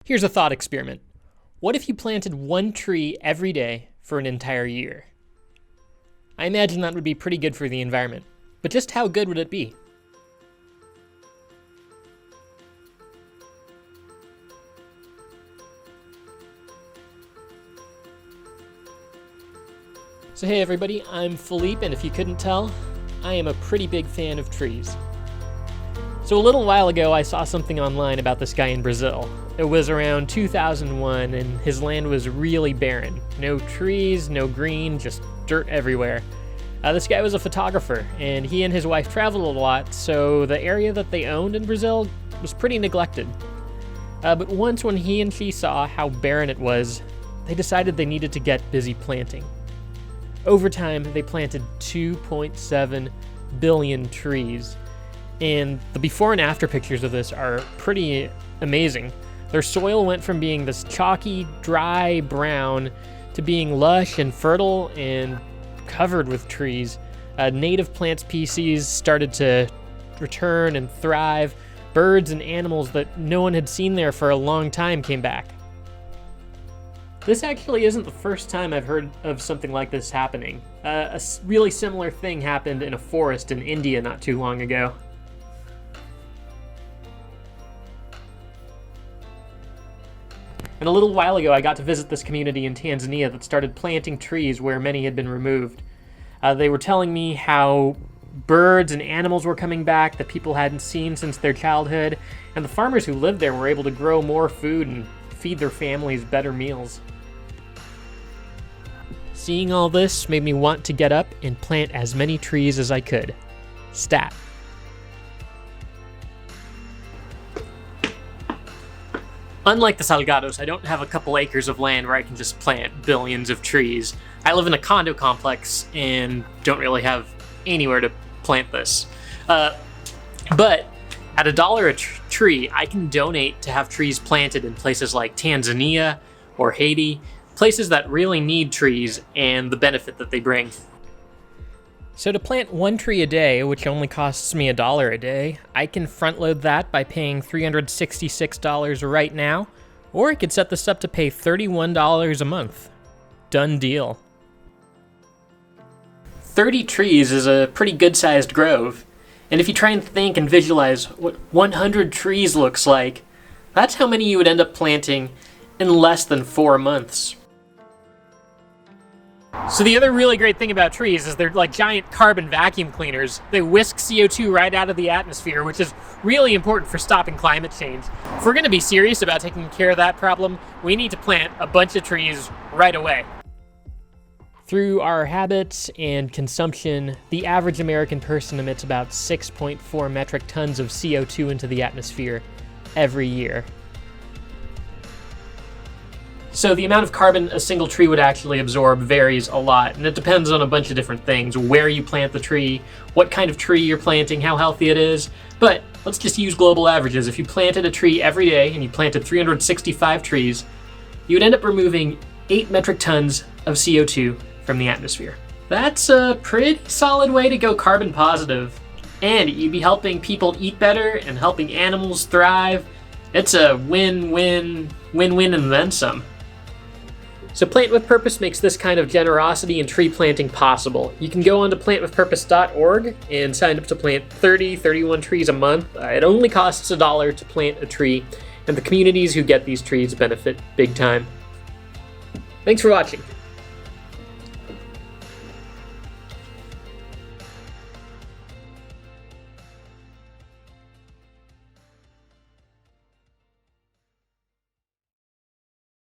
Here's a thought experiment. What if you planted one tree every day for an entire year? I imagine that would be pretty good for the environment, but just how good would it be? So hey everybody, I'm Philippe, and if you couldn't tell, I am a pretty big fan of trees. So a little while ago, I saw something online about this guy in Brazil. It was around 2001, and his land was really barren. No trees, no green, just dirt everywhere. This guy was a photographer, and he and his wife traveled a lot, so the area that they owned in Brazil was pretty neglected. But once when he and she saw how barren it was, they decided they needed to get busy planting. Over time, they planted 2.7 billion trees. And the before and after pictures of this are pretty amazing. Their soil went from being this chalky, dry brown to being lush and fertile and covered with trees. Native plant species started to return and thrive. Birds and animals that no one had seen there for a long time came back. This actually isn't the first time I've heard of something like this happening. A really similar thing happened in a forest in India not too long ago. And a little while ago, I got to visit this community in Tanzania that started planting trees where many had been removed. They were telling me how birds and animals were coming back that people hadn't seen since their childhood, and the farmers who lived there were able to grow more food and feed their families better meals. Seeing all this made me want to get up and plant as many trees as I could. Stat. Unlike the Salgados, I don't have a couple acres of land where I can just plant billions of trees. I live in a condo complex and don't really have anywhere to plant this. But at $1 a tree, I can donate to have trees planted in places like Tanzania or Haiti, places that really need trees and the benefit that they bring. So to plant one tree a day, which only costs me $1 a day, I can front load that by paying $366 right now, or I could set this up to pay $31 a month. Done deal. 30 trees is a pretty good-sized grove, and if you try and think and visualize what 100 trees looks like, that's how many you would end up planting in less than 4 months. So the other really great thing about trees is they're like giant carbon vacuum cleaners. They whisk CO2 right out of the atmosphere, which is really important for stopping climate change. If we're going to be serious about taking care of that problem, we need to plant a bunch of trees right away. Through our habits and consumption, the average American person emits about 6.4 metric tons of CO2 into the atmosphere every year. So the amount of carbon a single tree would actually absorb varies a lot, and it depends on a bunch of different things: where you plant the tree, what kind of tree you're planting, how healthy it is. But let's just use global averages. If you planted a tree every day and you planted 365 trees, you would end up removing 8 metric tons of CO2 from the atmosphere. That's a pretty solid way to go carbon positive. And you'd be helping people eat better and helping animals thrive. It's a win-win, win-win and then some. So Plant with Purpose makes this kind of generosity and tree planting possible. You can go on to plantwithpurpose.org and sign up to plant 31 trees a month. It only costs $1 to plant a tree, and the communities who get these trees benefit big time. Thanks for watching.